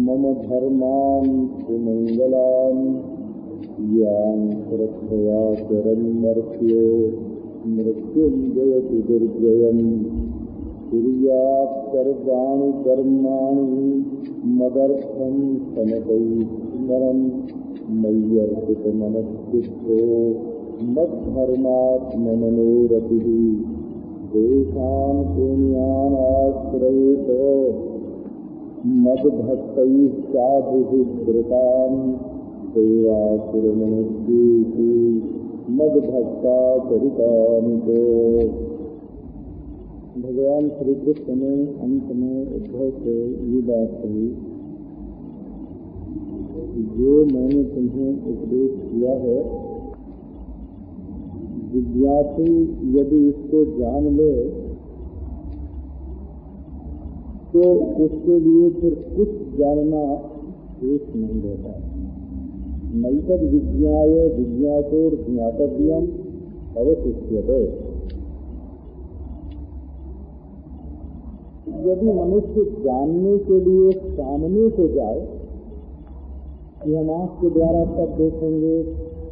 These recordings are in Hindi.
मम धर्मान् सुमंगलान् यान् श्रद्धया चरन्मर्त्यो मृत्युञ्जयति दुर्जयम् कुर्यात् सर्वाणि कर्माणि मदर्थं समदैस्मरन् मय्यर्पितमनश्चित्तो मद्धर्मात्ममनोरतिः देशान् पुण्यान् आश्रयेत मद्भक्तैः साधुभिः कृताम् सेवासुरमनुष्येषु मद्भक्ता चरितानि च। भगवान श्री कृष्ण ने अंत में उद्धव से ये बात कही, जो मैंने तुम्हें उपदेश किया है, जिज्ञासु यदि इसको जान ले तो उसके लिए फिर कुछ जानना शेष नहीं रहता। नैतद विज्ञाय जिज्ञासोर ज्ञातव्यम अवशिष्यते। यदि मनुष्य जानने के लिए सामने से जाए कि हम आँख के द्वारा सब देखेंगे,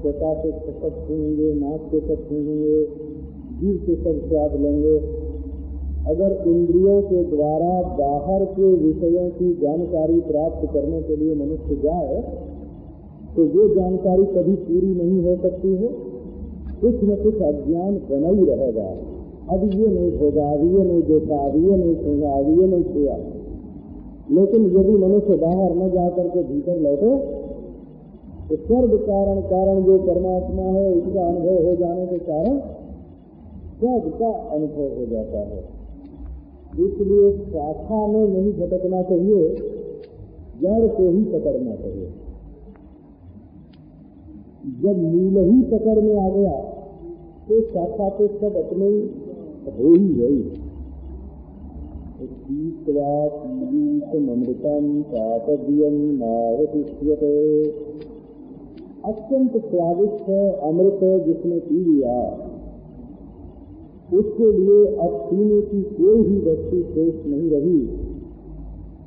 त्वचा से सब छूएंगे, नाक से सब छूएंगे, जीभ से सब स्वाद लेंगे, अगर इंद्रियों के द्वारा बाहर के विषयों की जानकारी प्राप्त करने के लिए मनुष्य जाए तो वो जानकारी कभी पूरी नहीं हो सकती है। कुछ न कुछ अज्ञान बना ही रहेगा। अब ये नहीं होगा, अब ये नहीं देखा, अब ये नहीं सुना, अब ये नहीं छुआ। लेकिन यदि मनुष्य बाहर न जाकर के भीतर लौटे तो सर्व कारण कारण जो परमात्मा है उसका अनुभव हो जाने के कारण सबका अनुभव हो जाता है। इसलिए शाखा में नहीं भटकना चाहिए, जड़ को ही पकड़ना चाहिए। जब मूल ही पकड़ में आ गया तो शाखा तो सब अपने हो ही गई। अमृतम पापदियम नावशिष्यते। अत्यंत स्वादिष्ट अमृत जिसने पी लिया उसके लिए अब पीने की कोई भी वस्तु शेष नहीं रही।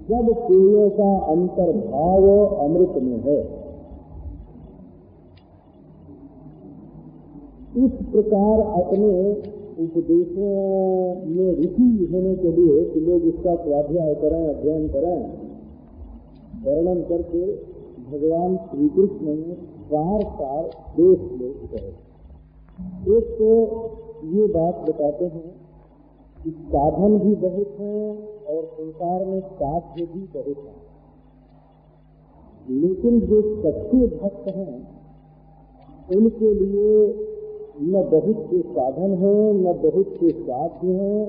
सब पेयों का अंतर्भाव अमृत में है। इस प्रकार अपने उपदेशों में रुचि होने के लिए कि लोग इसका स्वाध्याय करें, अध्ययन करें, वर्णन करके भगवान श्री कृष्ण ने चार देश लोग कहे। एक तो ये बात बताते हैं कि साधन भी बहुत हैं और संसार में साध्य भी बहुत हैं, लेकिन जो सच्चे भक्त हैं उनके लिए न बहुत से साधन हैं न बहुत से साध्य हैं।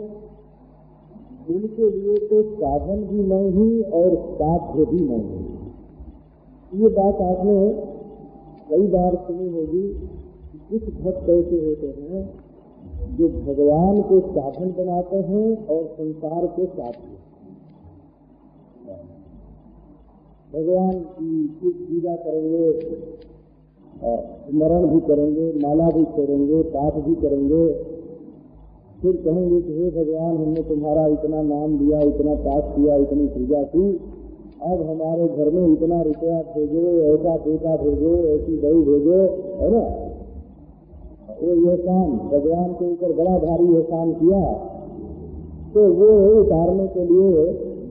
उनके लिए तो साधन भी नहीं और साध्य भी नहीं। ये बात आपने कई बार सुनी होगी। कुछ भक्त ऐसे होते हैं जो भगवान को साधन बनाते हैं और संसार को साध्य। भगवान की कुछ पूजा करेंगे, स्मरण भी करेंगे, माला भी फेरेंगे, पाठ भी करेंगे, फिर कहेंगे कि हे भगवान, हमने तुम्हारा इतना नाम लिया, इतना पाप किया, इतनी पूजा की, अब हमारे घर में इतना रुपया भेजो, ऐसा बेटा भेजो, ऐसी बहू भेजो, है ना। वो एहसान भगवान के ऊपर बड़ा भारी एहसान किया, तो वो उतारने के लिए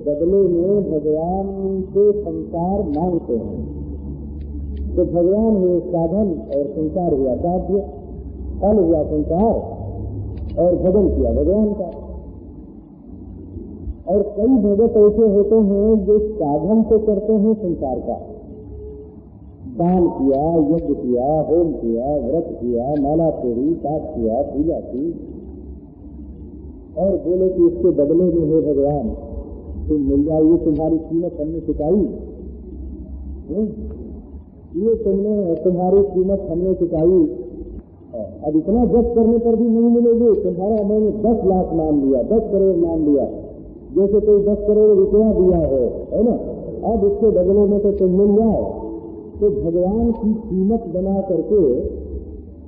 बदले में भगवान से संसार मांगते हैं। तो भगवान हुए साधन और संसार हुआ साध्य, फल हुआ संसार और भजन किया भगवान का। और कई भगत ऐसे होते हैं जो साधन तो करते हैं संसार का, दान किया, यज्ञ किया, होम किया, व्रत किया, माला फेरी, पाठ किया, पूजा की, और बोले कि इसके बदले में है भगवान तुम मिल जाइए, तुम्हारी कीमत हमने चुकाई, ये तुमने तुम्हारी कीमत हमने चुकाई, अब इतना जप करने पर भी नहीं मिलेगी। तुम्हारा मैंने 10 लाख नाम लिया, 10 करोड़ नाम लिया, जैसे कोई 10 करोड़ रुपया दिया है ना, अब इसके बदले में तो तुम मिल जाओ। तो भगवान की कीमत बना करके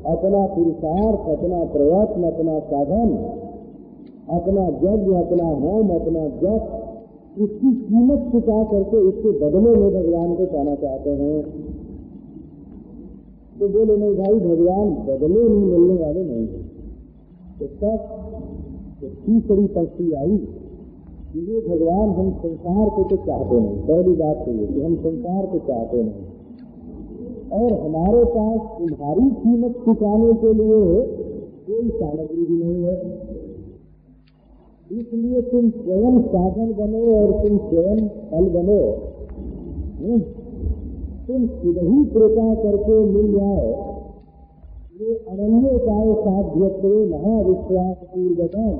अपना पुरुषार्थ, अपना प्रयत्न, अपना साधन, अपना यज्ञ, अपना होम, अपना जप, इसकी कीमत चुका करके इसके बदले में भगवान को पाना चाहते हैं। तो बोले नहीं भाई, भगवान बदले नहीं मिलने वाले नहीं है। तो तब तीसरी पंक्ति आई कि ये भगवान, हम संसार को तो चाहते नहीं। पहली बात तो ये कि हम संसार को चाहते नहीं, और हमारे पास तुम्हारी कीमत चुकाने के लिए कोई सामग्री भी नहीं है, इसलिए तुम स्वयं साधन बनो और तुम स्वयं फल बनो। तुम खुद ही कृपा करके मिल जाओ। ये अनन्योपाय साध्यत्व महाविश्वास पूर्वकम,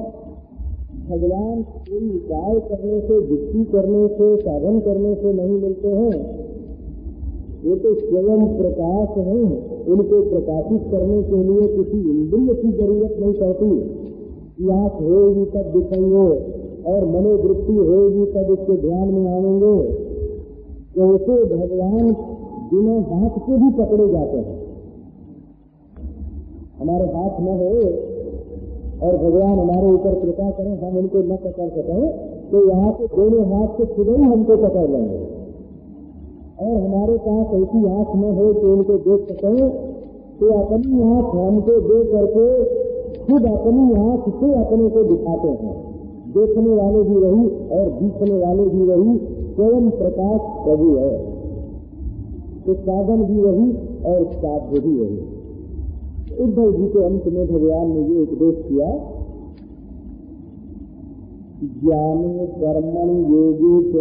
भगवान कोई उपाय करने से, युक्ति करने से, साधन करने से नहीं मिलते हैं। ये तो स्वयं प्रकाश है, उनको प्रकाशित करने के लिए किसी इंद्रिय की जरूरत नहीं पड़ती। आँख होगी तब दिखेंगे और मनोवृत्ति होगी तब इसके ध्यान में आएंगे। जैसे भगवान बिना हाथ के भी पकड़े जाते हैं, हमारे हाथ न हो और भगवान हमारे ऊपर कृपा करें, हम उनको न पकड़ सकें, तो यहाँ से दोनों हाथ से खुद ही हमको पकड़ लेंगे। और हमारे पास ऐसी आँख न हो कि उनको देख सकें, तो अपनी आँख हमको दे करके खुद अपनी आँख से अपने को दिखाते हैं। देखने वाले भी वही और दिखने वाले भी वही, स्वयं प्रकाश प्रभु है। तो साधन भी वही और साध्य भी वही। उद्धव जी के अंत में भगवान ने ये उपदेश किया, ज्ञाने कर्मणि योगे च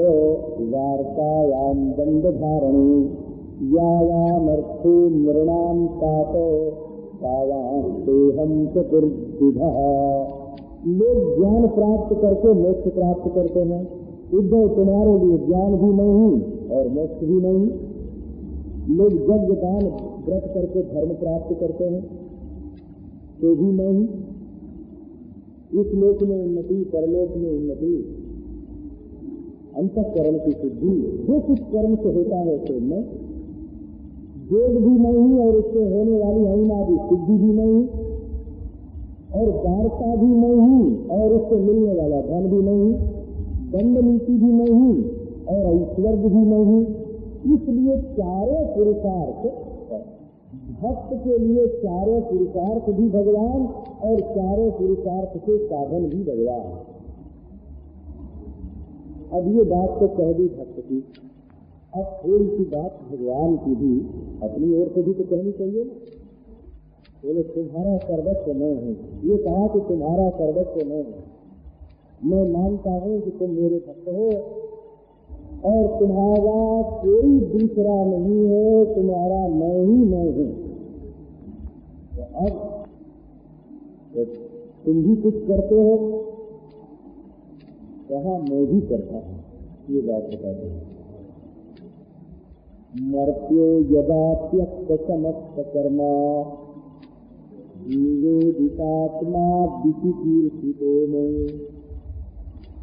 वार्तायाम दंड धारणी यावामर्थे नृणाम पातो हम चतुर्विधा। लोग ज्ञान प्राप्त करके मोक्ष प्राप्त करते हैं। उद्धव, तुम्हारे लिए ज्ञान भी नहीं और मोक्ष भी नहीं। लोग यज्ञ दान व्रत करके धर्म प्राप्त करते हैं, तो भी नहीं। इस लोक में उन्नति, परलोक में उन्नति, अंतःकरण की शुद्धि, जो कुछ कर्म से होता है उसमें योग भी नहीं और उससे होने वाली अहिनादि सिद्धि भी नहीं, और वार्ता भी नहीं और उससे मिलने वाला धन भी नहीं, दंड नीति भी नहीं और ऐश्वर्य भी नहीं। इसलिए चारों पुरुषार्थ, भक्त के लिए चारों पुरुषार्थ भी भगवान और चारों पुरुषार्थ के साधन भी भगवान। अब ये बात तो कह दी भक्त की, अब थोड़ी सी बात भगवान की भी अपनी ओर से भी तो कहनी चाहिए ना। बोले तुम्हारा सर्वस्व मैं हूँ, ये कहा कि तुम्हारा सर्वस्व मैं हूँ। मैं मानता हूँ कि तुम मेरे भक्त हो और तुम्हारा कोई दूसरा नहीं है, तुम्हारा मैं ही मैं हूँ। तो अब तुम भी कुछ करते हो, कहा मैं भी करता हूँ। ये बात बताते हैं, मर्त्यो यदा त्यक्त समस्त कर्मा निवेदितात्मा विचिकीर्षितो में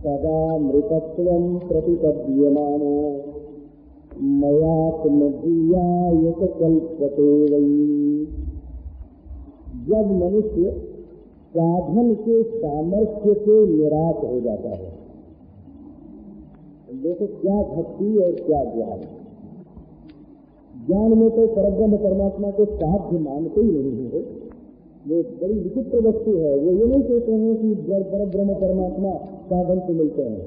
सदा मृतत्वं प्रतिपद्यमानो मयात्मजीयाय कल्पते वै। जब मनुष्य साधन के सामर्थ्य से निराश हो जाता है। देखो क्या भक्ति और क्या ज्ञान। ज्ञान में तो परब्रह्म परमात्मा को साध्य मानते ही नहीं है। वो बड़ी विचित्र वस्तु है। वो ये नहीं कहते हैं कि परब्रह्म परमात्मा साधन से मिलते हैं।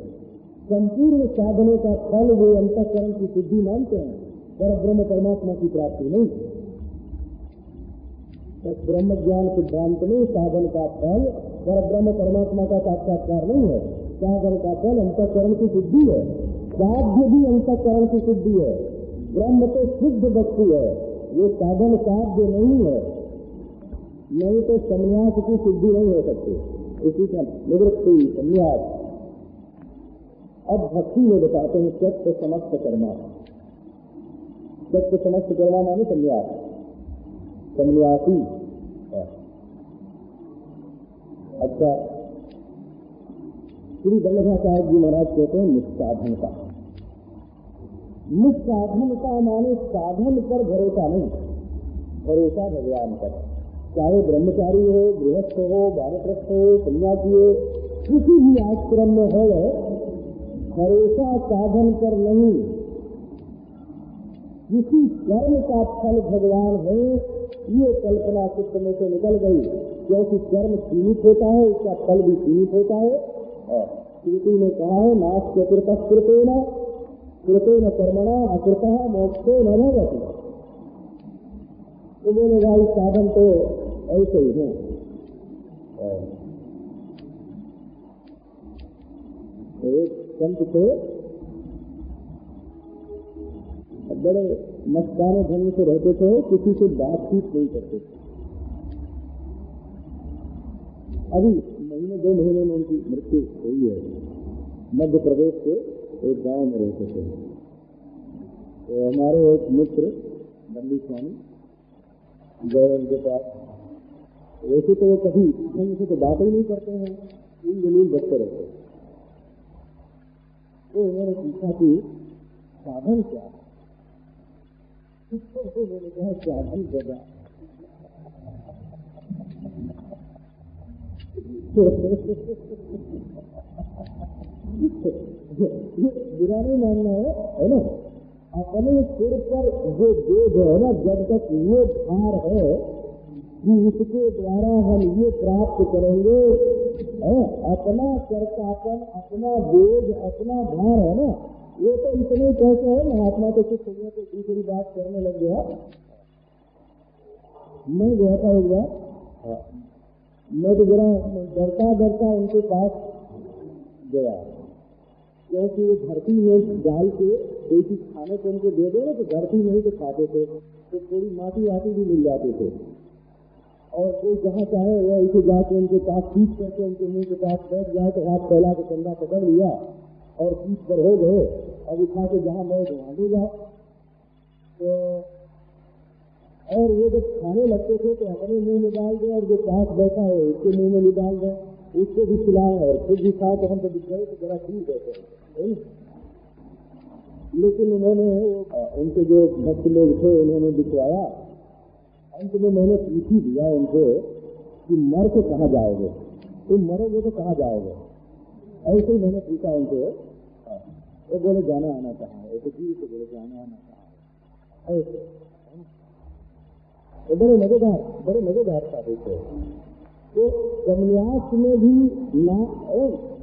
संपूर्ण साधनों का फल वो अंतःकरण की शुद्धि मानते हैं, परब्रह्म परमात्मा की प्राप्ति नहीं। तो ब्रह्म ज्ञान सिद्धांत में साधन का फल परब्रह्म परमात्मा का साक्षात्कार नहीं है। साधन का फल अंतःकरण की शुद्धि है। साध्य भी अंतःकरण की शुद्धि है। ब्रह्म तो शुद्ध वस्तु है, ये साधन साध्य नहीं है। नहीं तो संन्यास की शुद्धि नहीं हो सकती। इसी का निवृत्ति संन्यास। अब भक्ति में बताते हैं सत्य समस्त कर्मा। सत्य समस्त कर्मा माने संन्यास, संन्यासी। अच्छा, श्री वल्लभाचार्य जी महाराज कहते हैं निष्साधनता। निष्साधनता माने साधन पर भरोसा नहीं, भरोसा भगवान पर। चाहे ब्रह्मचारी हो, गृहस्थ हो, वानप्रस्थ हो, सन्यासी हो, किसी भी आश्रम में हो, भरोसा साधन पर नहीं। किसी कर्म का फल भगवान है, ये कल्पना चित्त में से निकल गई। क्योंकि कर्म सीमित होता है, उसका फल भी सीमित होता है। श्रुति ने कहा है नास्ति कृतेन कर्मणा अकृतः मोक्षो न भवति। तो बोले भाई साधन तो ऐसे ही है। एक संत थे, बड़े मस्ताने ढंग से रहते थे, किसी से बातचीत नहीं करते थे। अभी महीने 2 महीने में उनकी मृत्यु हुई है। मध्य प्रदेश के एक गांव में रहते थे। तो हमारे एक मित्र नंदी स्वामी गए उनके पास। वैसे तो वो कभी उनसे तो बात ही नहीं करते हैं, इन जमीन बचते रहते हैं। तो उन्होंने पूछा कि साधन क्या है? उन्होंने कहा साधन जगह। बुरा नहीं मानना है ना। अपने सिर पर जो बोझ है ना, जब तक ये भार है कि इसके द्वारा हम ये प्राप्त करेंगे, अपना कर्तापन, अपना बोझ, अपना भार है ना, ये तो इतने कैसे है। महात्मा तो कुछ समय तो दूसरी बात करने लग गया। मैं गया था एक बार, मैं तो जरा डरता डरता उनके पास गया, क्योंकि वो धरती में डाल के कोई चीज खाने को उनको दे दो ना, तो धरती में ही तो खाते थे, तो थोड़ी माटी वाटी भी मिल जाते थे। और कोई जहाँ चाहे वह इसे जाके उनके पास पीठ करके उनके मुंह के पास बैठ जाए तो हाथ फैला के कंधा पकड़ लिया और पीठ पर हो गए। अब उठा के जहाँ मैं वहाँ ले जाओ। तो और वो जब खाने लगते थे तो अपने मुंह में डाल दे, और जो पास बैठा है उसके मुंह में भी डाल दे, उसको भी खिलाए और खुद भी खाए। तो हम तो दिख गए तो जरा ठीक रहते हैं। लेकिन उन्होंने उनके जो भक्त लोग थे उन्होंने दिखवाया। अंत में मैंने पूछ ही दिया उनको कि मर के कहाँ जाओगे, तुम मरोगे तो कहाँ जाओगे? ऐसे ही मैंने पूछा उनको। वो बोले जाना आना कहाँ है, तो जी से बोले जाना आना कहाँ है। ऐसे तो बड़े मजेदार था। देखो तो संन्यास में भी ना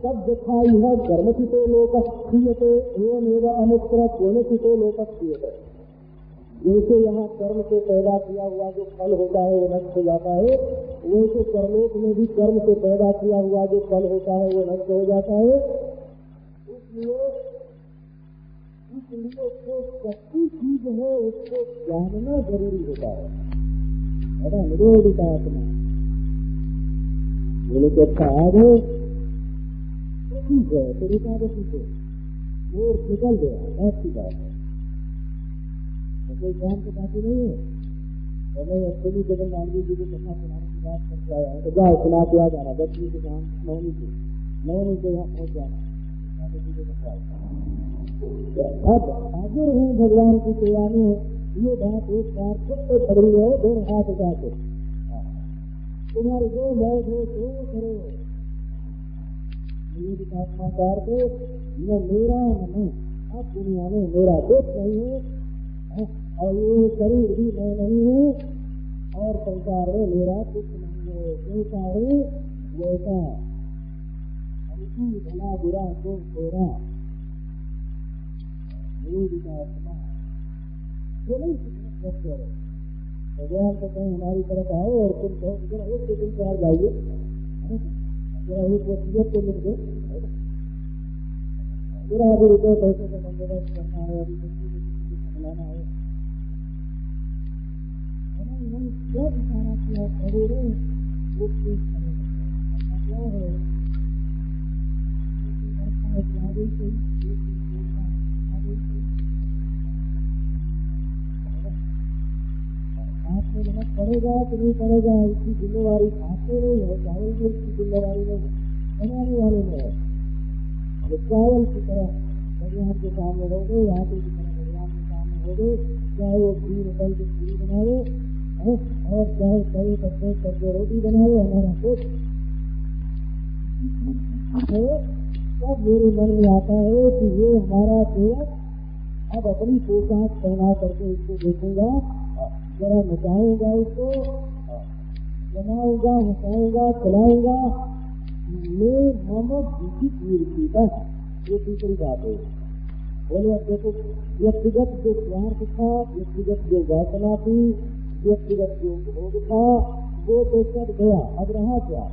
सब दिखाई है कर्मचितो लोकस्थीयते एवं अनुत्तर कोणचितो लोकस्थीयते। जैसे यहाँ कर्म से पैदा किया हुआ जो फल होता है वो नष्ट हो जाता है, वैसे परलोक में भी कर्म से पैदा किया हुआ जो फल होता है वो नष्ट हो जाता है। इसलिए जो सच्ची चीज है उसको जानना जरूरी होता है ना। निरोधिता आत्मा बोले तो अच्छा आगे ठीक है, तो एकादशी से वो निकल गया, अच्छी बात है। कोई काम तो बाकी नहीं है। और मैं अश्विनी जगन मानवी जी को कथा सुनाने की बात करके आया हूँ, तो जाओ सुना के आ जाना। 10वीं के काम नवमी से यहाँ पहुँच जाना। अब हाजिर हूँ भगवान की सेवा में, ये बात एक बार खुद तो पड़ी है, 2 हाथ उठा के। तुम्हारे जो मौज हो तो करो, मेरी आत्माकार को न मेरा न मैं, अब दुनिया में मेरा कुछ नहीं है और ये शरीर भी मैं नहीं हूँ और संसार में मेरा कुछ नहीं है। जैसा है वैसा हल्की भला बुरा को थोड़ा मेरी आत्मा जो नहीं करो। भगवान तो कहीं हमारी तरफ आओ और तुम कहो जरा एक से तुम चार जाइए, जरा एक वसीयत तो लिख दो, जरा अभी रुपये पैसे का बंदोबस्त करना है, अभी बनाना है, जो सारा किया करोड़ों वो क्या है हाथ में नमक पड़ेगा तो नहीं पड़ेगा, इसकी जिम्मेवारी खाते नहीं है, चावल में इसकी जिम्मेवारी नहीं बनाने वाले में है। तो चावल की तरह भगवान के सामने हो गए, आटे की तरह भगवान के सामने हो गए, चाहे वो घी निकल के पूरी बनावे और चाहे कई पत्ते करके रोटी बनावे, हमारा कुछ तब मेरे मन में आता है कि ये हमारा सेवक अब अपनी पोशाक पहना करके इसको देखूंगा, जरा नचाऊंगा, इसको बनाऊंगा, हंसाऊंगा, खिलाऊंगा, मैं मम बीती कीर्ति का। ये तीसरी बात है। बोले अब देखो, व्यक्तिगत जो स्वार्थ था, व्यक्तिगत जो वासना थी, व्यक्तिगत जो भोग था, वो तो सब गया। अब रहा क्या?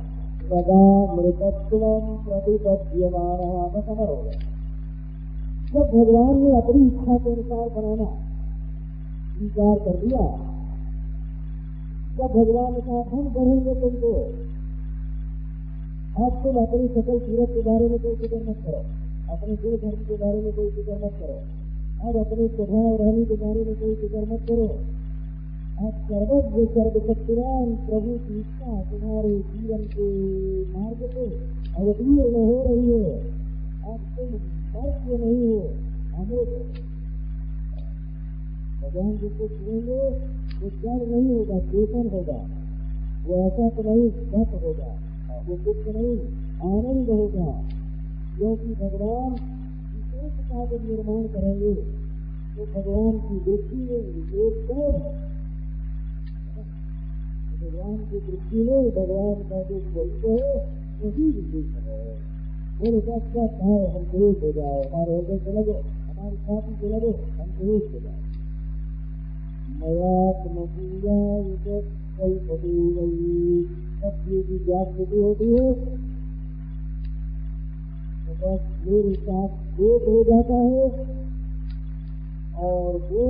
सदा मृतत्व प्रतिपद्यमान न समर हो गया। जब भगवान ने अपनी इच्छा के अनुसार बनाना स्वीकार कर दिया, जब भगवान ने कहा हम बढ़ेंगे तुमको, अब तुम अपनी सकल सूरत के बारे में कोई फिक्र मत करो, अपने गुण धर्म के बारे में कोई फिक्र मत करो, अब अपने स्वभाव रहने के बारे में कोई फिक्र मत करो। अब सर्वज्ञ सर्वशक्तिमान प्रभु की इच्छा तुम्हारे जीवन के मार्ग पे अवतीर्ण हो रही है। अब तुम मर्त्य नहीं हो, अमोघ। भगवान जिसको छुएंगे वो जड़ नहीं होगा, चेतन होगा, वो ऐसा तो नहीं घट होगा, वो कुछ नहीं आनंद होगा, क्योंकि भगवान विशेष का जब निर्माण करेंगे तो भगवान की दृष्टि में एक तो भगवान की दृष्टि में भगवान का जो स्वरूप है वही विशेष है। मेरे साथ क्या कहा हम देश हो जाए, हमारे हृदय से लगो, हमारी छाती से लगो, हम देश हो जाए। मयात्मपूजा कई पटी गई सत्य की जागृति होती है तो बस मेरे साथ एक हो जाता है और वो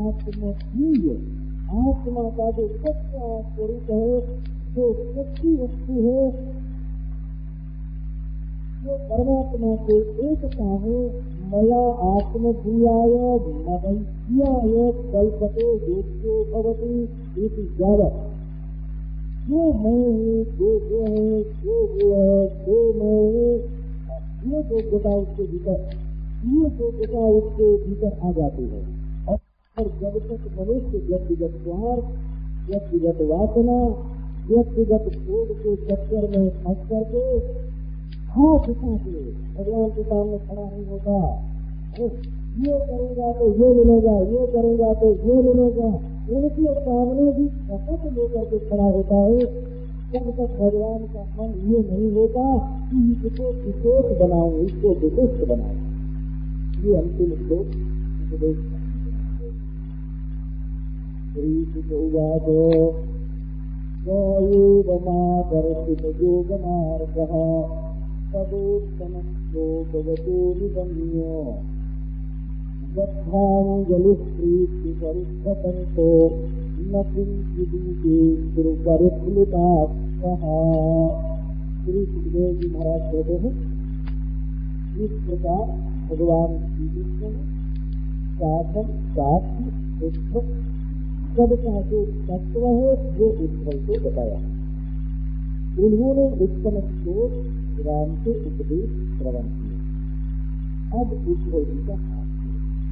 आत्मप्रिय आत्मा का जो सच्चा स्वरूप है, जो सच्ची वस्तु है, जो परमात्मा के एकता है। मया आत्मभूयाय मदन्याय कल्पते योग्यो भवति इति जगत्। जो मैं हूँ, जो वो है, जो वो है, जो मैं हूँ, ये जो गोटा उसके भीतर, ये जो गोटा उसके भीतर आ जाती है। और जब तक मनुष्य व्यक्तिगत स्वार्थ, व्यक्तिगत वासना, व्यक्तिगत भोग के चक्कर में फंस करके हाथ उठा के भगवान के सामने खड़ा नहीं होता। ये करूंगा तो ये मिलेगा, ये करूंगा तो ये मिलेगा, उनके सामने भी शपथ लेकर के खड़ा होता है। जब तक भगवान का मन ये नहीं होता कि इसको विशेष बनाऊं, इसको विशिष्ट बनाऊं। ये अंतिम श्लोक उपदेश मादर्शित योग मार्ग तदोत्तम भगवतो निगम्य गद्धांजलिप्रीति परिष्ठतो न किंचिदीते परिप्लुताः। श्री सुखदेव जी महाराज कहते हैं, इस प्रकार भगवान श्री कृष्ण ने शासन साक्ष्य उद्धव सबका जो तत्व है वो उद्धव को बताया। उन्होंने उत्तम श्लोक राम के उपदेश श्रवण किए। अब उद्धव जी का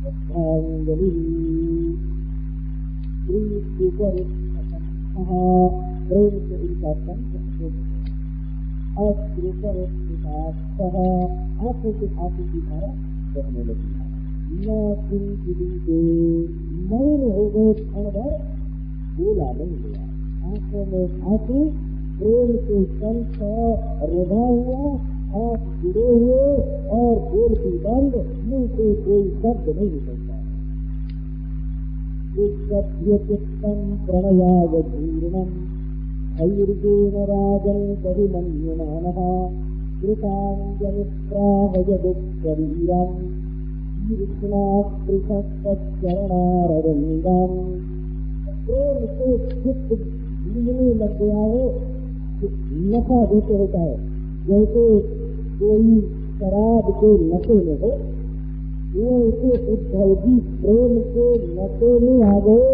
श्रद्धांजलि प्रेम से उनका कंठ आंखों से आंसू की धारा बहने लगी। मौन हो गए, क्षण भर बोला नहीं गया। आंखों में आंसू, प्रेम से कंठ रुधा हुआ, आंख जुड़े हुए और बोलती बंद, मुंह से कोई शब्द नहीं निकलता। चित्तम प्रणयावधूर्णम धैर्येण राजन् बहुमन्यमानः कृताञ्जलिप्राहयदुःखवीरम् कीर्तनास्पृशश्चरणारविन्दम्। प्रेम से चित्त भीगने लग गया हो, नशा जैसे होता है, जैसे कोई शराब के नशे में हो, वो उसे उद्धव जी प्रेम के नशे में आ गए,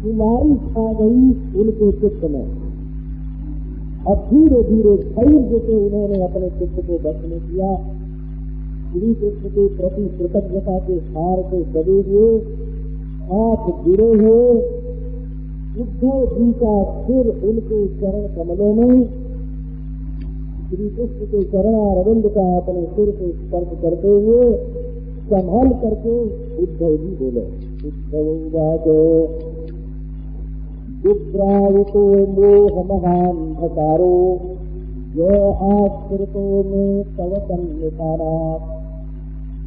कुमारी छा गई उनके चित्त में। अब धीरे धीरे धैर्य से उन्होंने अपने चित्त को बस में किया। श्री कृष्ण के प्रति कृतज्ञता के हार से दबे हुए, हाथ जुड़े हुए, उद्धव जी का सिर उनके चरण कमलों में, श्री कृष्ण के चरणारविंद का अपने सिर से स्पर्श करते हुए संभल करके उद्धव जी बोले। उद्धव वाचो विप्रावतो मोह महान्धकारो यो आश्रितो में तव तन्निताना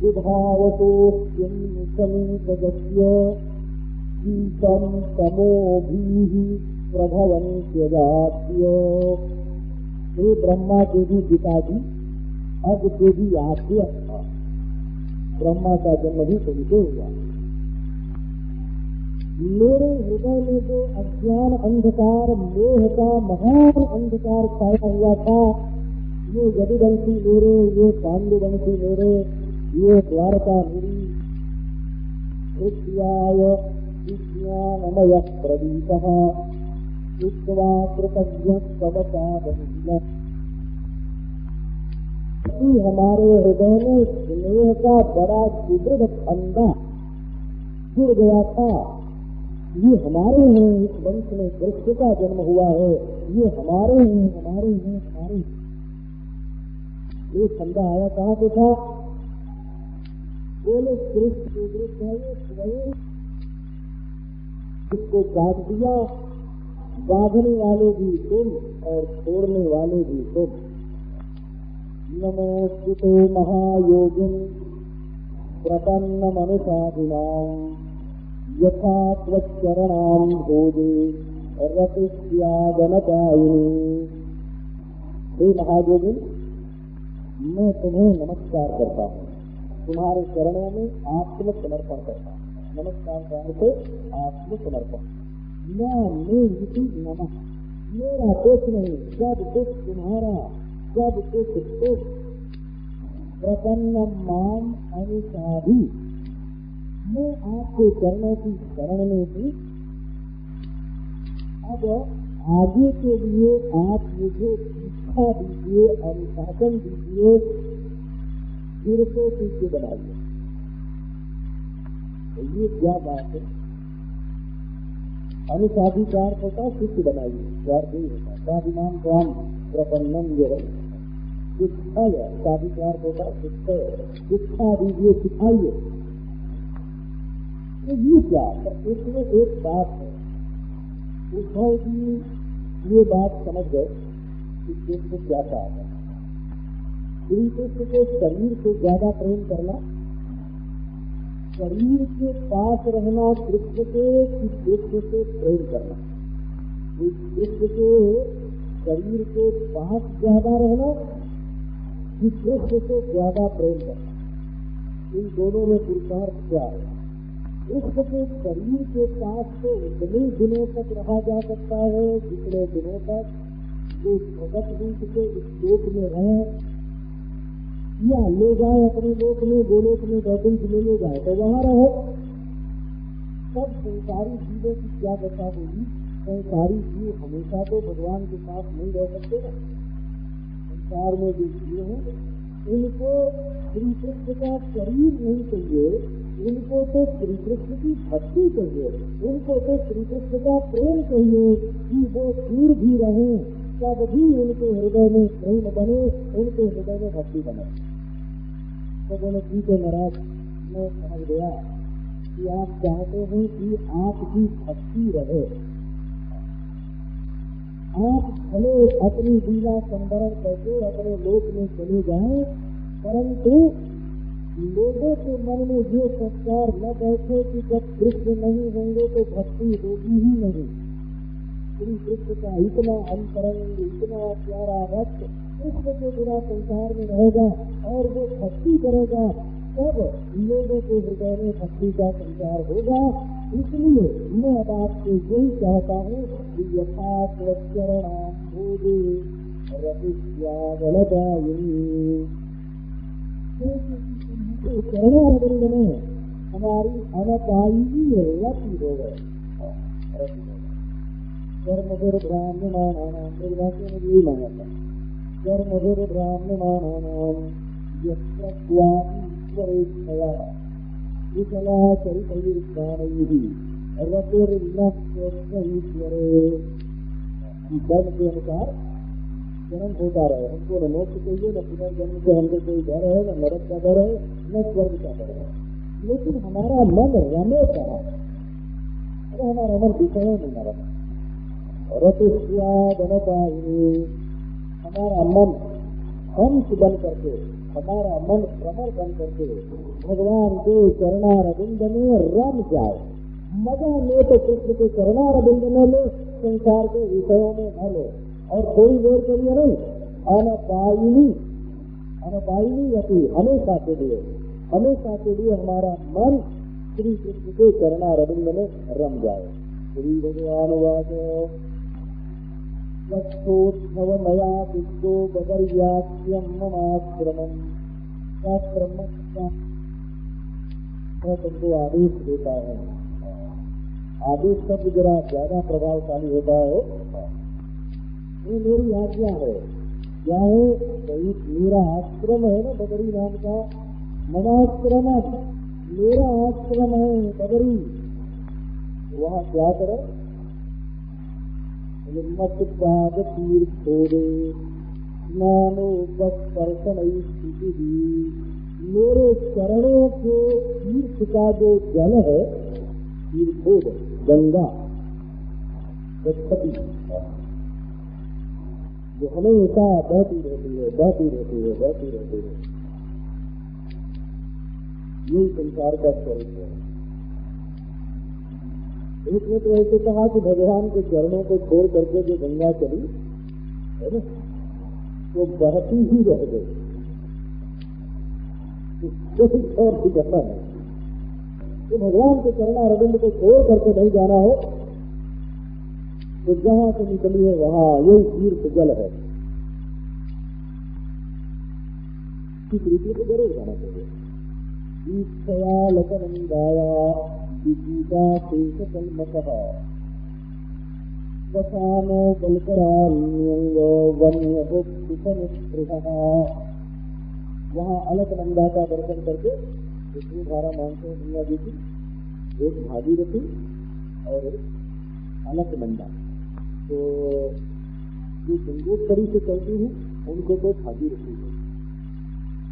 उभावतो समीपगस्य शीतम तमोभिः प्रभवन्त्यजात्यो। हे ब्रह्मा के भी पिताजी, अब के भी आपके था, ब्रह्मा का जन्म भी तुमसे हुआ। मेरे हृदय में जो अज्ञान अंधकार, मोह का महान अंधकार छाया हुआ था, ये यदुवंशी मेरे, ये पांडुवंशी मेरे, ये द्वारका मेरी, कृत्याय विज्ञानमय प्रदीपः उक्त्वा कृतज्ञ कवचादनीलः। हमारे हृदय में स्नेह का बड़ा सुदृढ़ फंदा जुड़ गया था। ये हमारे हैं, इस वंश में कृष्ण का जन्म हुआ है, ये हमारे हैं, हमारे हैं, हमारे। ये फंदा आया कहाँ से था? बोले कृष्ण के विरुद्ध है ये स्वयं, इसको काट दिया। बांधने वाले भी तुम और छोड़ने वाले भी तुम। नमोस्तुते महायोगिन प्रपन्न मनुषादिनां यथा त्वच्चरणां भोजे रतिस्यागनपायिनी। हे महायोगिन, मैं तुम्हें नमस्कार करता हूँ, तुम्हारे चरणों में आत्मसमर्पण करता हूँ। नमस्कार का अर्थ आत्मसमर्पण। नमः, मेरा कुछ नहीं, सब कुछ तुम्हारा, सब कुछ तुम। प्रपन्न माम अनुसारी, मैं आपके चरणों की शरण में थी। अब आगे के लिए आप मुझे शिक्षा दीजिए, अनुशासन दीजिए, फिर को पीछे बनाइए। तो ये क्या बात है? अनुसाधिकार होता शिष्य बनाइए, स्वार्थ नहीं होता। स्वाभिमान स्वाम प्रपन्नम जो है शिक्षा, स्वाधिकार होता शिक्षा दीजिए, सिखाइए। तो ये क्या है? इसमें एक बात है, उद्धव जी ये बात समझ गए कि कृष्ण क्या बात है। श्री कृष्ण को शरीर से ज्यादा प्रेम करना, शरीर के पास रहना कृष्ण के, कि कृष्ण से प्रेम करना? कृष्ण के शरीर के पास ज्यादा रहना कि कृष्ण से ज्यादा प्रेम करना? इन दोनों में पुरुषार्थ क्या है? कृष्ण के शरीर के पास तो उतने दिनों तक रहा जा सकता है जितने दिनों तक वो भगत रूप से इस लोक में रहे, या ले जाए अपने लोक में, गोलोक में वैकुंठ में ले जाए तो वहां रहे। सब संसारी जीवों की क्या दशा होगी? संसारी जीव हमेशा तो भगवान के पास नहीं रह सकते ना। संसार में जो जीव हैं उनको श्री कृष्ण का शरीर नहीं चाहिए, उनको तो श्री कृष्ण की भक्ति चाहिए, उनको तो श्री कृष्ण का प्रेम चाहिए कि वो दूर भी रहे, तब भी उनके हृदय में प्रेम बने, उनके हृदय में भक्ति बने। तो बोले ठीक है महाराज, मैं समझ गया कि आप चाहते हैं कि आपकी भक्ति रहे, आप भले अपनी लीला संवरण करके अपने लोक में चले जाएं, परंतु लोगों के मन में ये संस्कार न बैठे कि जब कृष्ण नहीं होंगे तो भक्ति होगी ही नहीं। श्री कृष्ण का इतना अंतरंग, इतना प्यारा भक्त कृष्ण के बिना संसार में रहेगा और वो भक्ति करेगा, तब लोगों के हृदय में भक्ति का संचार होगा। इसलिए मैं अब आपसे यही चाहता हूँ कि यथाचरणाम्बोधे रतिस्यावलदायिनी, चरणारविंद में हमारी अनपायी रति हो गए। कर्मधुर ब्राह्मणानाम, मेरी भाषा में यही मांगा था, कर्मधुर ब्राह्मणानाम यस्त्वईश्वरेच्छया विकला चरितैर्ज्ञानैः रतिर्नश्वरे। धर्म के अनुसार जन्म होता रहे, हमको न मोक्ष चाहिए, न पुनर्जन्म से हमको कोई डर है, न नरक का डर है, न स्वर्ग का डर है, लेकिन हमारा मन रमे का, हमारा मन विषयों में न रमे। रतिस्यादनपायिनी, हमारा मन हंस बन करके, हमारा मन भ्रमर बन करके भगवान के चरणारविंद में रम जाए। मजा ले तो कृष्ण के चरणारविंद में ले, संसार के विषयों में न ले, और थोड़ी देर के लिए नहीं, अनपायिनी, अनपायिनी रति, हमेशा के लिए हमारा मन श्री कृष्ण के चरणारविंद में रम जाए। श्री भगवान वाचो यक्षोत्सव मया विद्यो बदर्यास्यम ममाश्रमम। तुमको आदेश देता है, आदेश शब्द जरा ज्यादा प्रभावशाली होता है। ये मेरी आज्ञा है, क्या है? मेरा आश्रम है ना बदरी नाम का, ममाश्रम, मेरा आश्रम है बदरी, वहाँ क्या करें? मत पाद तीर्थोदे स्नानोपस्पर्शन स्थिति, मेरे चरणों के तीर्थ का जो जल है, तीर्थोद गंगा गच्छति, जो हमेशा बहती रहती है, यही संसार का स्वरूप है। उसने तो ऐसे कहा कि भगवान के चरणों को छोड़ करके जो गंगा चली है ना, तो बहती ही रह गई, और भी कहता है तो भगवान के चरणारविंद को छोड़ करके नहीं जाना हो, तो जहां से निकली है वहां यही तीर्थ जल है, इस रीति को जरूर जाना चाहिए। ईक्षया लकनंदाया विगीता शेषकल्मषः वसानो बलकरान्यंगो वन्यभुक्तिसनिस्पृहः। वहाँ अलकनंदा का दर्शन करके विष्णु धारा मानते हैं दुनिया जी की, एक भागीरथी और एक अलकनंदा। तो जो गंगोत्तरी से चलती हैं उनको तो भागीरथी है,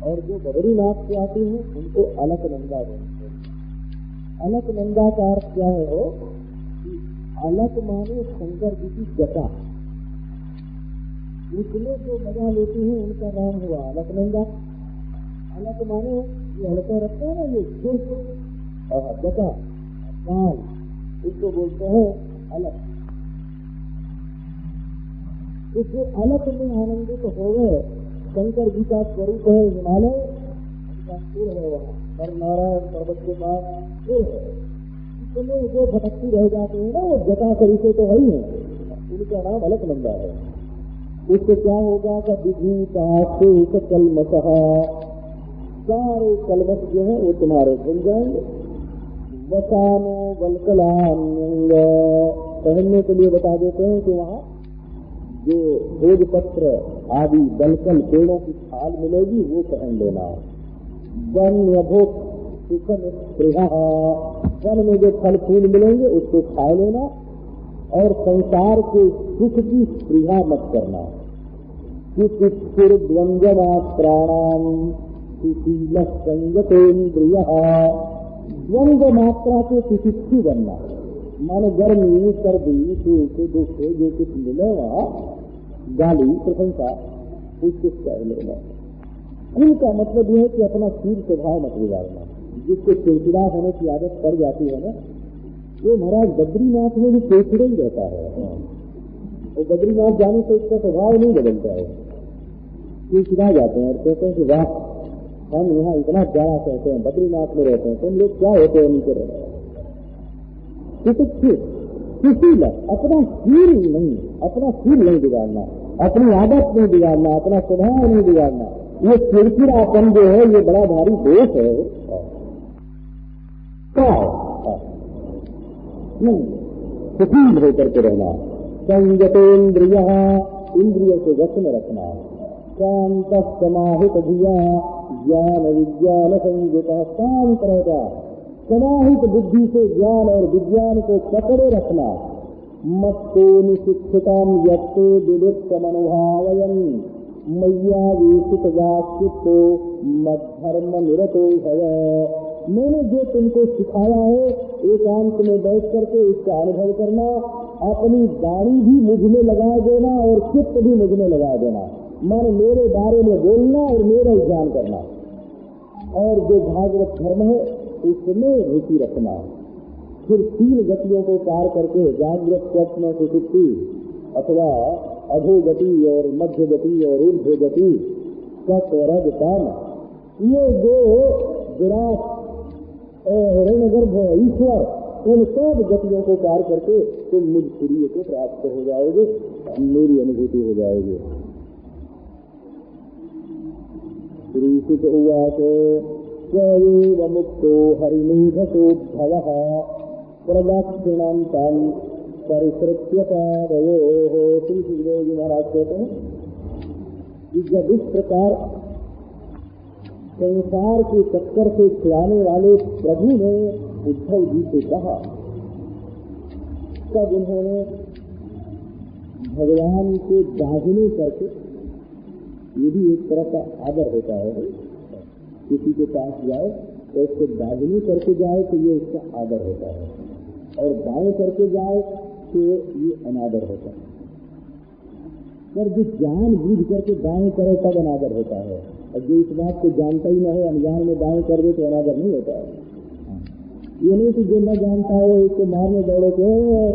और जो बद्रीनाथ से आती हैं उनको अलकनंदा बोलते हैं। अलकनंदा का अर्थ क्या है हो कि अलक माने शंकर जी की जटा, उसमें जो मजा लेती हैं उनका नाम हुआ अलकनंदा। अलक माने ये हल्का रखता है ना, ये जटा काल, इसको बोलते हैं अलक। इससे अलक में आनंदित हो गए, शंकर जी का स्वरूप है हिमालय, उनका सिर है वहाँ, नर नारायण पर्वत के पास सिर है। इसमें जो भटकती रह जाते हैं ना, वो जटा सरिसे तो है ही है, उनका नाम अलकनंदा है। उससे क्या होगा कि विभूता शेष कलमषः, सारे कलमश जो है वो तुम्हारे धुल जाएंगे। वसानो बलकलान्यंग, पहनने के लिए बता देते हैं कि वहाँ जो भोजपत्र आदि दलकल पेड़ों की छाल मिलेगी वो पहन लेना। वन्यभुक सुख निष्प्रिया, वन में जो फल फूल मिलेंगे उसको खा लेना और संसार के सुख की स्पृहा मत करना। द्वंद्वमात्राणाम सुशील संगतेन्द्रिय, द्वंद्व मात्रा के सुशिक्षी बनना, मानो गर्मी सर्दी सुख दुख जो कुछ मिले वहाँ गाली प्रशंसा उसको कह लेना। कुल का मतलब यह है कि अपना शील स्वभाव मत बिगाड़ना। जिसको चिड़चिड़ा होने की आदत पड़ जाती है ना, वो महाराज बद्रीनाथ में भी चिड़चिड़ा ही रहता है। वो बद्रीनाथ जाने से उसका स्वभाव नहीं बदलता है, चिड़चिड़ा जाते हैं और कहते हैं कि वाह हम यहाँ इतना प्यारा कहते हैं, बद्रीनाथ में रहते हैं, तुम लोग क्या होते हैं नीचे रहते हैं। किसी अपना शील नहीं बिगाड़ना, अपनी आदत नहीं बिगाड़ना, अपना स्वभाव नहीं बिगाड़ना। ये चिड़चिड़ापन जो है ये बड़ा भारी दोष है। सुशील होकर के रहना, संयतेन्द्रिय, इंद्रियों को वश में रखना, शांत समाहित धिया ज्ञान विज्ञान संयुत, शांत रहेगा, समाहित बुद्धि से ज्ञान और विज्ञान को पकड़े रखना। मत्तो निशिक्षिताम यत्ते विविक्त मनोभावयन मैया विशित जाचितो मद्धर्म निरतो भय। मैंने जो तुमको सिखाया है एकांत में बैठ करके इसका अनुभव करना, अपनी वाणी भी मुझ में लगा देना और चित्त भी मुझ में लगा देना, माने मेरे बारे में बोलना और मेरा ही ध्यान करना। और जो भागवत धर्म है उसमें रुचि रखना। फिर 3 गतियों को पार करके जागृत स्वप्न सुषुप्ति अथवा अधोगति और मध्य गति और ऊर्ध्व गति सत्वरज तम, ये जो विराट हिरण्यगर्भ ईश्वर, इन सब गतियों को पार करके तुम मुझ सूर्य को प्राप्त हो जाओगे, मेरी अनुभूति हो जाएगी। श्री सुत उवाच स्वयं मुक्तो हरिमेघसोद्भवः प्रदक्षिणान्तं परिसृत्य पादयोः। श्री सुखदेव जी महाराज कहते हैं कि जब इस प्रकार संसार के चक्कर से खिलाने वाले प्रभु ने उद्धव जी से कहा, तब उन्होंने भगवान को दाहिने करके, ये भी एक तरह का आदर होता है, किसी के पास जाए तो उसको दाहिने करके जाए तो ये उसका आदर होता है, और बाएं करके जाए तो ये अनादर होता है। पर जो जान बूझ करके दाएं करे तब अनादर होता है, और जो इस बात को जानता ही न हो अनजान में दाएं कर दे तो अनादर नहीं होता है। ये नहीं कि जो न जानता हो उसको मारने दौड़ो कि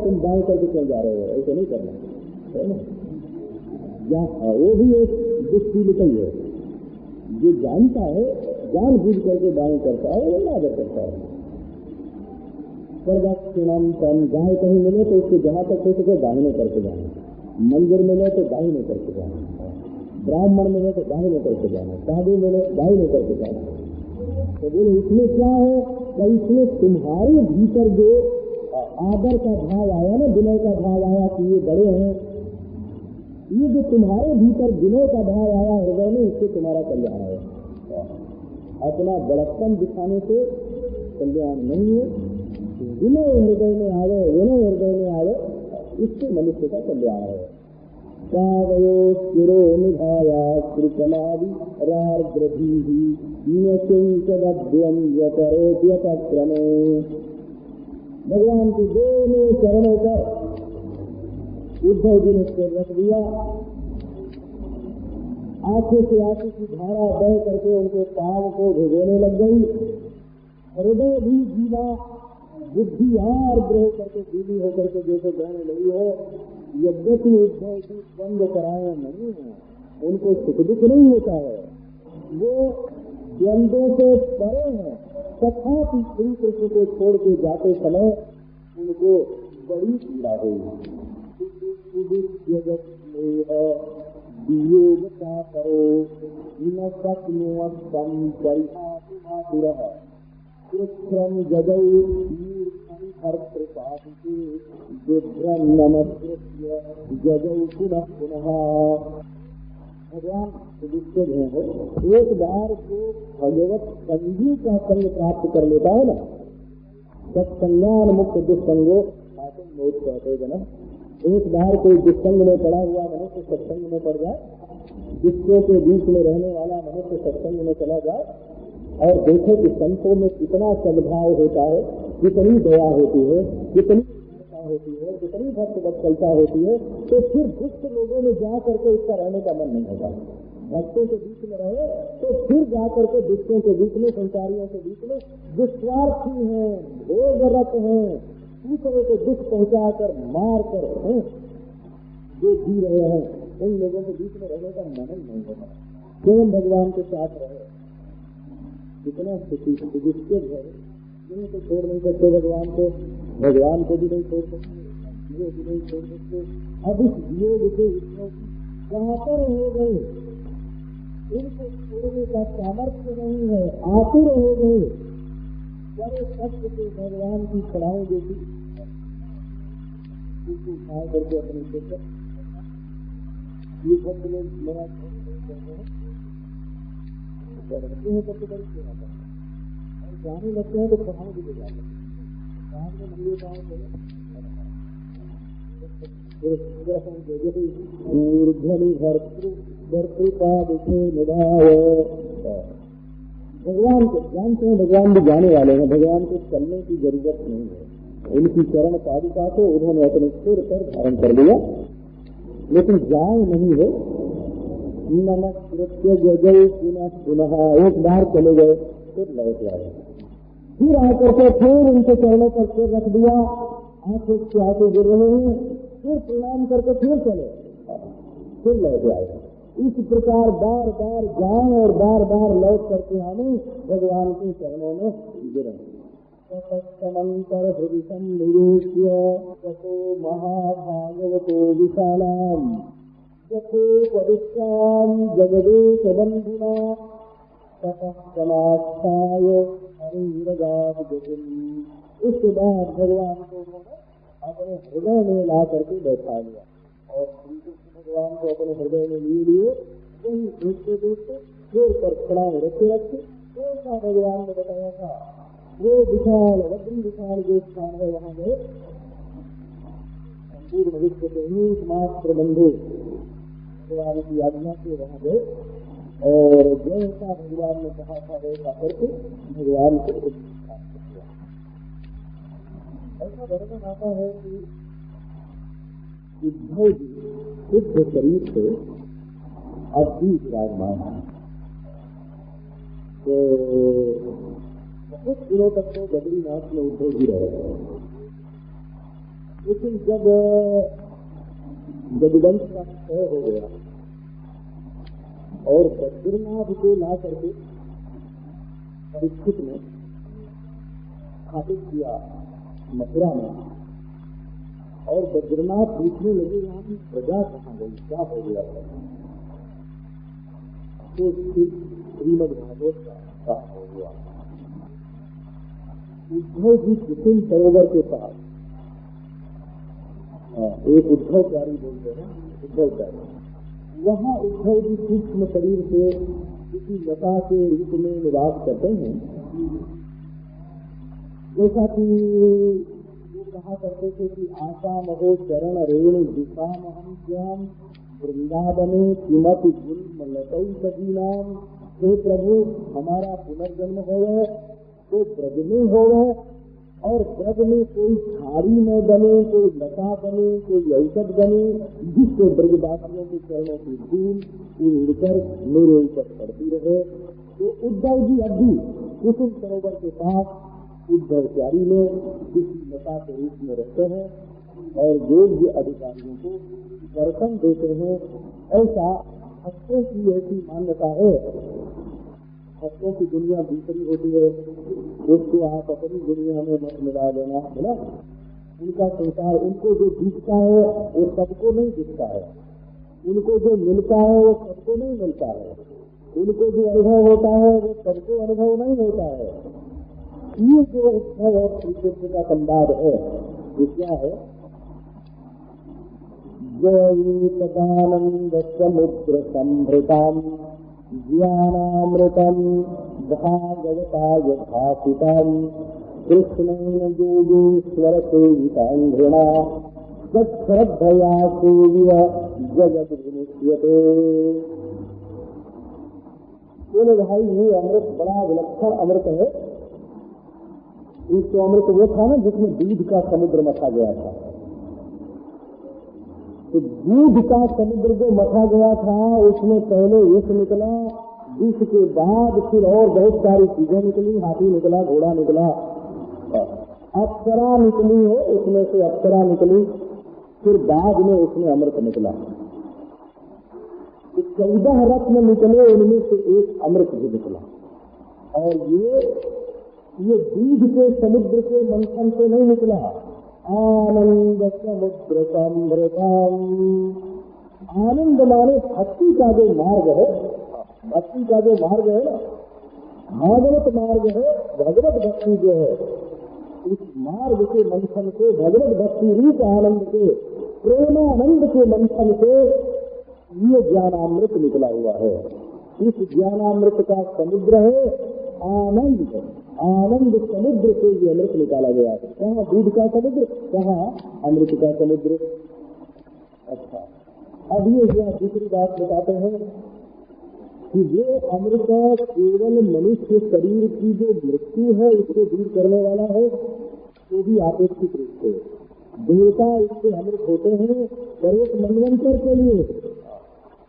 तुम दाएं करके क्यों जा रहे हो, ऐसे नहीं करना है ना। या वो भी एक दुष्टीलता ही है। जो जानता है जान बूझ करके दाएं करता है वो अनादर करता है। प्रदक्षिणम तम, गाय कहीं मिले तो उसको जहां तक हो सके दाहिने करके जाना, मंदिर मिले तो दाहिने करके जाना, ब्राह्मण मिले तो दाहिने करके जाना, साधु मिले दाहिने करके जाना। तो बोले इसमें क्या है कि इसमें तुम्हारे भीतर जो आदर का भाव आया ना, विनय का भाव आया कि ये बड़े हैं, ये जो तुम्हारे भीतर विनय का भाव आया हृदय में, इससे तुम्हारा कल्याण है। अपना बड़प्पन दिखाने से कल्याण नहीं है, विनय हृदय में आवे, विनय हृदय में आवे, इससे मनुष्य का कल्याण है। कावयो शिरो निधाया कृपलादि रार्द्रधीहि नियचिंचद्यं यतरोप्यतक्रमे। भगवान के दोनों चरणों पर उद्धव जी ने सिर रख दिया, आंखों से आंखों की धारा बह करके उनके पांव को भिगोने लग गई। हृदय भी जीवा, बुद्धि आर्द्र होकर गीली होकर के जैसे बहने लगी हो। यद्यपि उद्धव जी द्वंद्व कराए नहीं है, उनको सुख दुख नहीं होता है, वो द्वंद्वों से परे है, तथापि श्री कृष्ण को छोड़ के जाते समय उनको बड़ी पीड़ा हुई। वियोगता करो न शक्नुवत्तं परिहातुमातुरः कृच्छ्रं जगौ भर्तृपादुके बिभ्रं नमस्कृत्य जगौ पुनः पुनः। भगवान युधिष्ठिर है एक बार को भगवत संगी का संग प्राप्त कर लेता है ना, सत्संगान मुक्त दुष्संगो आत्म मोद कहते जन। एक बार कोई दुष्संग में पड़ा हुआ मनुष्य सत्संग में पड़ जाए, दुष्टों के बीच में रहने वाला मनुष्य सत्संग में चला जाए और देखे कि संतों में कितना सद्भाव होता है, कितनी दया होती है, कितनी होती है, कितनी भक्त वत्सलता होती है, तो फिर दुष्ट लोगों में जा करके उसका रहने का मन नहीं होगा। भक्तों के बीच में रहे तो फिर जा करके दुष्टों के बीच में, संसारियों के बीच में दुस्वार्थी हैं, भोगरत हैं, दूसरों को दुख पहुंचाकर मार कर जो जी रहे हैं, उन लोगों के बीच में रहने का मन ही नहीं होगा। स्वयं भगवान के साथ रहे, कितना सुखी जिसके घर तो छोड़ नहीं सकते भगवान को, भगवान को भी नहीं छोड़ सकते, जीव भी नहीं छोड़ सकते। अब इस योग के कहाँ पर हो गए, इनको छोड़ने का सामर्थ्य नहीं है, आतुर हो गए। बड़े कष्ट से भगवान की कड़ाई देती उनको उठा करके अपने से ये भक्त लोग मेरा करते हैं, सबसे बड़ी सेवा करते हैं और जाने लगते हैं तो पढ़ाने भी ले जाते हैं। बाद में मंदिर गाँव भगवान को जानते हैं, भगवान भी जाने वाले हैं, भगवान को चलने की जरूरत नहीं है। उनकी चरण पादुका को उन्होंने अपने सिर पर धारण कर लिया, लेकिन जाए नहीं है। नमस्कृत्य जय पुनः पुनः, एक बार चले गए फिर लौट आए, फिर आकर के फिर उनके चरणों पर सिर रख दिया, आंखों से आंखें गिर रहे हैं, फिर प्रणाम करके फिर चले, फिर लौट आए। इस प्रकार बार बार जाए और बार बार लौट करके हमें भगवान के चरणों में गिरे। तमंतर हृदय संनिवेश्य ततो महाभागवतो विशालाम यथोपदिष्टाम जगदेश बंधुना ततः समास्थाय हरिरगाम गतिम। इसके बाद भगवान को उन्होंने अपने हृदय में ला करके बैठा लिया और श्री कृष्ण भगवान को अपने हृदय में लिए वही देखते देखते जोर पर खड़ा में रखे कौन सा भगवान ने बताया था वो विशाल वज्र विशाल जो स्थान है वहां गए, संपूर्ण विश्व के एकमात्र बंधु भगवान की आज्ञा से वहां गए और जैसा भगवान ने कहा था वैसा करके भगवान को प्राप्त किया। ऐसा वर्णन आता है कि उद्धव जी शुद्ध शरीर से अभी विराजमान है, तो बहुत दिनों तक तो बद्रीनाथ में उद्धव जी रहे, लेकिन जब जगदंश का क्षय हो गया और बद्रीनाथ को ला करके परीक्षित ने स्थापित किया मथुरा में, और बद्रीनाथ पूछने लगे यहाँ की प्रजा कहाँ गई, क्या हो गया था, तो श्रीमद् भागवत का हो गया। उद्धव जी कुसुम सरोवर के पास, एक उद्धव प्यारी बोलते हैं, उद्धव प्यारी, वहाँ उद्धव जी सूक्ष्म शरीर से किसी लता के रूप में निवास करते हैं। जैसा कि वो कहा करते थे कि आशा महो चरण रेणु दिशाम हम श्याम वृंदावने किमपि गुल लतौ सजीनाम। हे प्रभु, हमारा पुनर्जन्म हो गए तो ब्रज में हो गए, और ब्रज में कोई खारी न बने, कोई लता बने, कोई औषध बने, जिससे ब्रजवासियों के चरणों की धूल उड़कर मेरे ऊपर पड़ती रहे। तो उद्धव जी अब भी कुसुम सरोवर के पास उद्धव प्यारी में किसी लता के रूप में रहते हैं और योग्य अधिकारियों को दर्शन देते हैं। ऐसा भक्तों की ऐसी मान्यता है। भक्तों की दुनिया दूसरी होती है, उसको आप अपनी दुनिया में मत मिला देना, है ना। उनका संसार, उनको जो दिखता है वो सबको नहीं दिखता है, उनको जो मिलता है वो सबको नहीं मिलता है, उनको जो अनुभव होता है वो सबको अनुभव नहीं होता है। ये जो उद्धव और श्री कृष्ण का संवाद है वो क्या है, जयैतदानंद समुद्र संभृताम् ज्ञानामृतम् भागवताय भासिताम् कृष्णेन योगीश्वर सेवितांघ्रिणा तच्छ्रद्धया सेव्य जगत विमुच्यते। बोले भाई ये अमृत बड़ा विलक्षण अमृत है। इसको अमृत वो था ना जिसमें दूध का समुद्र मथा गया था। तो दूध का समुद्र जो मथा गया था उसमें पहले विष निकला, विष के बाद फिर और बहुत सारी चीजें निकली, हाथी निकला, घोड़ा निकला, अप्सरा निकली है, उसमें से अप्सरा निकली, फिर बाद में उसमें अमृत निकला। तो 14 रत्न निकले, उनमें से एक अमृत भी निकला। और ये दूध के समुद्र के मंथन से नहीं निकला, आनंद समुद्र संभृताम्। आनंद माने भक्ति का जो मार्ग है, भक्ति का जो मार्ग है ना, भागवत मार्ग है, भगवत भक्ति जो है, उस मार्ग के मंथन से, भगवत भक्ति रूप आनंद के, प्रेमानंद के मंथन से ये ज्ञानामृत निकला हुआ है। इस ज्ञानामृत का समुद्र है आनंद। आनंद समुद्र से ये अमृत निकाला गया है। कहाँ दूध का समुद्र, कहाँ अमृत का समुद्र। अच्छा, अब ये दूसरी बात बताते हैं कि ये अमृत केवल मनुष्य शरीर की जो मृत्यु है उसको दूर करने वाला है, तो भी अपेक्षित रूप से देवता इससे अमृत होते हैं, पर एक मनवंतर के लिए,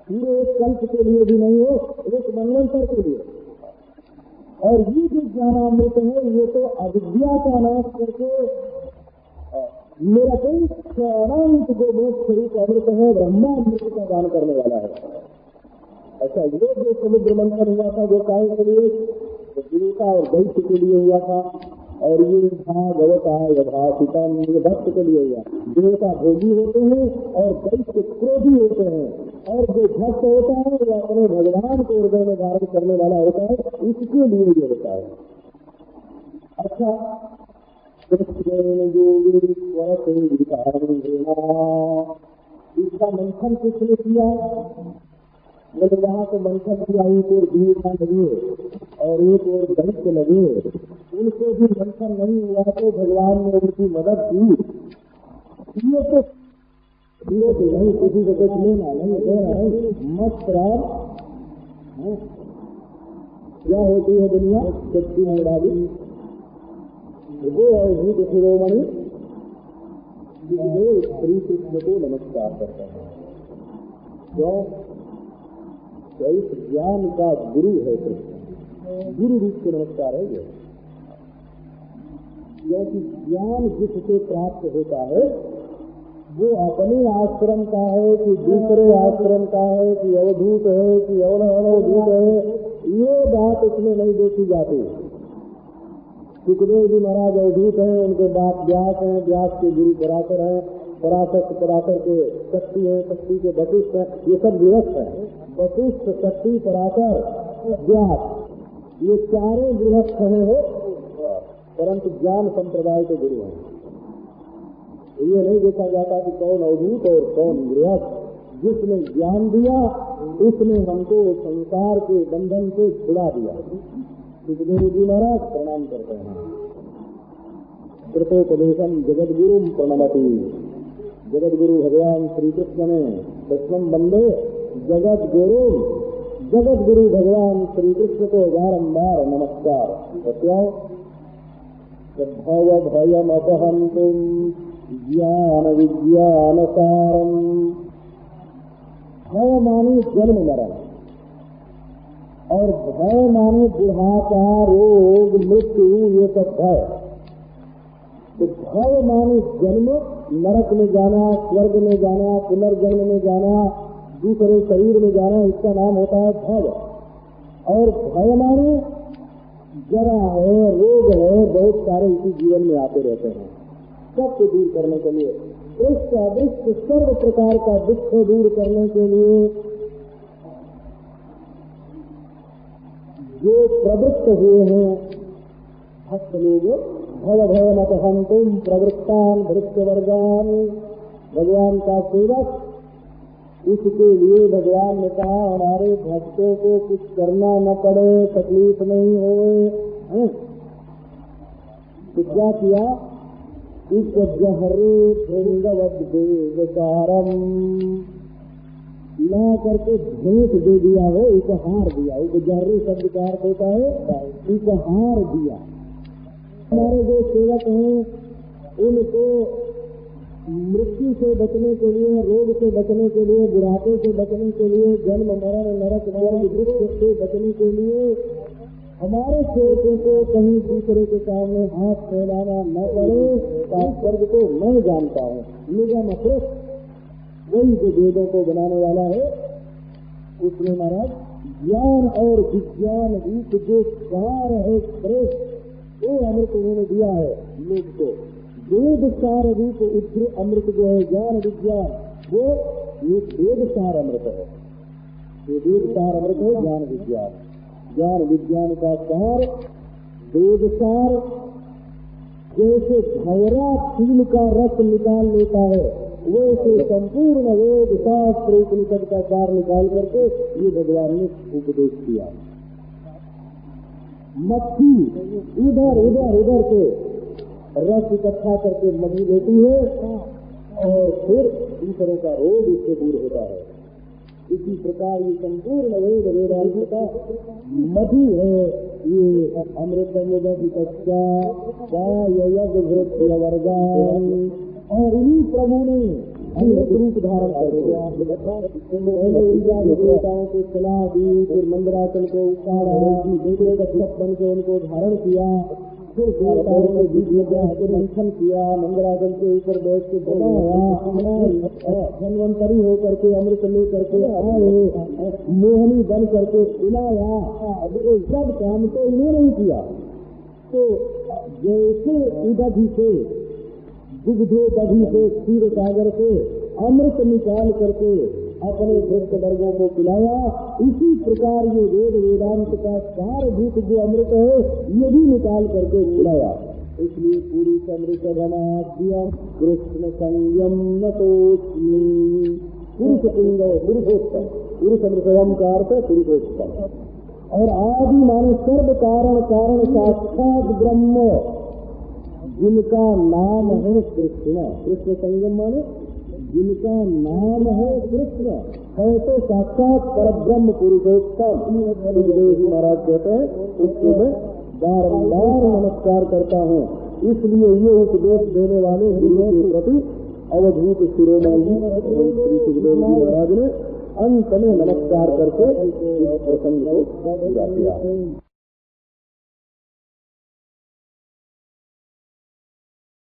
पूरे एक कल्प के लिए भी नहीं हो, एक मनवंतर के लिए। और ये जो ज्ञानामृत है ये तो अविद्या का नाश करके निरपेक्ष अनंत जो मोक्ष स्वरूप अमृत है, ब्रह्मामृत का दान करने वाला है। अच्छा, ये जो समुद्र मंथन हुआ था वो काय के लिए, देवता और दैत्य के लिए हुआ था। और ये भागवताय भासितम्, ये भक्त के लिए हुआ। देवता भोगी होते हैं और दैत्य क्रोधी होते हैं, और जो भक्त होता है वो अपने भगवान को हृदय में धारण करने वाला होता है, इसके लिए ये होता है। अच्छा, इसका मंथन किसने किया? बोले वहाँ तो मंथन किया, एक और देवता लगे और एक और दैत्य लगे, उनको भी मंथन नहीं हुआ तो भगवान ने उनकी मदद की। ये तो नहीं, किसी को कुछ लेना नहीं, देना नहीं, मत प्राण क्या होती है दुनिया शक्ति में डाली वो अवधूत शिरोमणि श्री कृष्ण को नमस्कार करते हैं। क्यों? इस ज्ञान का गुरु है कृष्ण, गुरु रूप से नमस्कार है ये। क्योंकि ज्ञान जिससे प्राप्त होता है वो अपने आश्रम का है कि दूसरे आश्रम का है कि अवधूत है कि अवधूत है, ये बात उसमें नहीं देखी जाती। सुखदेव जी महाराज अवधूत हैं, उनके बाप व्यास हैं, व्यास के गुरु पराशर हैं, पराशर के शक्ति है, शक्ति के वशिष्ठ है, ये सब गृहस्थ है। वशिष्ठ, शक्ति, पराशर, व्यास, ये चारों गृहस्थ हैं हो, परंतु ज्ञान संप्रदाय के गुरु हैं। ये नहीं देखा जाता कि कौन अवधूत और कौन गृहस्थ। जिसने ज्ञान दिया उसने हमको संसार के बंधन से छुड़ा दिया। सुखदेव जी महाराज प्रणाम करते हैं। कृतोपदेशम जगत गुरु प्रणमति, जगत गुरु भगवान श्री कृष्ण ने कृष्णम वंदे जगत गुरु भगवान श्री कृष्ण को बारंबार नमस्कार। क्यों? भव भयम अपहंतुम ज्ञान विज्ञान सारम। भय माने जन्म मरण, और भय माने बुढ़ापा, रोग, मृत्यु, ये सब भय। तो भय माने जन्म, नरक में जाना, स्वर्ग में जाना, पुनर्जन्म में जाना, दूसरे शरीर में जाना, इसका नाम होता है भव। और भय माने जरा है, रोग है, बहुत सारे इसी जीवन में आते रहते हैं। सबको दूर करने के लिए, इष्ट अदृष्ट सर्व प्रकार का दुख दूर करने के लिए जो प्रवृत्त हुए हैं भक्त लोग, भव भवमपहंतुम प्रवृत्तान भृत्य वर्गान, भगवान का सेवक इसके लिए भगवान ने कहा हमारे भक्तों को कुछ करना न पड़े, तकलीफ नहीं होए। तो क्या किया? इस जहरे भृंगवत देवकारम ला करके भेंट दे दिया है, उपहार दिया। जहरे शब्द का अर्थ होता है उपहार दिया। हमारे जो सेवक हैं उनको मृत्यु से बचने के लिए, रोग से बचने के लिए, बुढ़ापे से बचने के लिए, जन्म मरण नरक स्वर्ग दुख से बचने के लिए हमारे सेवकों को कहीं दूसरे के सामने हाथ फैलाना न पड़े। तात्पर्य को मैं जानता हूँ, निगम अप्रोच वही जो वेदों को बनाने वाला है, उसने महाराज ज्ञान और विज्ञान रूप जो सार है श्रेष्ठ वो अमृत उन्होंने दिया है लोग को। वेद सार रूप उग्र अमृत जो है ज्ञान विज्ञान, वो ये वेद सार अमृत है। ये वेद सार अमृत है ज्ञान विज्ञान। ज्ञान विज्ञान का सार वेद सार जैसे भौरा फूल का रस निकाल लेता है, वैसे संपूर्ण वेद शास्त्र उपनिषद का सार निकाल करके ये भगवान ने उपदेश किया। मक्खी इधर उधर उधर से रस इकट्ठा करके मधु देती है और फिर दूसरों का रोग इससे दूर होता है। इसी प्रकार ये संपूर्ण वेद वेदांत का मधु है। ये अमृत कच्चा वर्गान और इन्हीं प्रभु ने अमृत रूप धारण करके देवताओं को सलाह दी, फिर मंदराचल को उतारा, कच्छप बन के उनको धारण किया, फिर देवताओं ने विद्या मंथन किया, मंदराचल के ऊपर बैठ के बनाया, धनवंतरी होकर के अमृत ले करके आए, मोहनी बन करके पिलाया। सब काम तो इन्होंने नहीं किया। तो जैसे उदधि से दुग्धो दधी से क्षीर सागर से अमृत निकाल करके अपने भक्त वर्गों को पिलाया, इसी प्रकार ये वेद वेदांत का सार भूत जो अमृत है ये भी निकाल करके पिलाया। इसलिए पुरुष अमृत बनाद्य कृष्ण संयम नतोस्मि। पुरुष पुंग पुरुषोत्तम, पुरुष अमृतम का अर्थ है पुरुषोत्तम। और आदि माने सर्व कारण कारण साक्षात ब्रह्म जिनका नाम है कृष्ण। कृष्ण संगम माने जिनका नाम है कृष्ण, है तो साक्षात परब्रह्म पुरुषोत्तम। सुखदेव जी महाराज कहते हैं उसको मैं बारंबार नमस्कार करता हूँ। इसलिए ये उपदेश देने वाले गुरुओं के प्रति अवधूत शिरोमणि श्री सुखदेव जी महाराज ने अंत में नमस्कार करके इस प्रसंग को पूरा किया।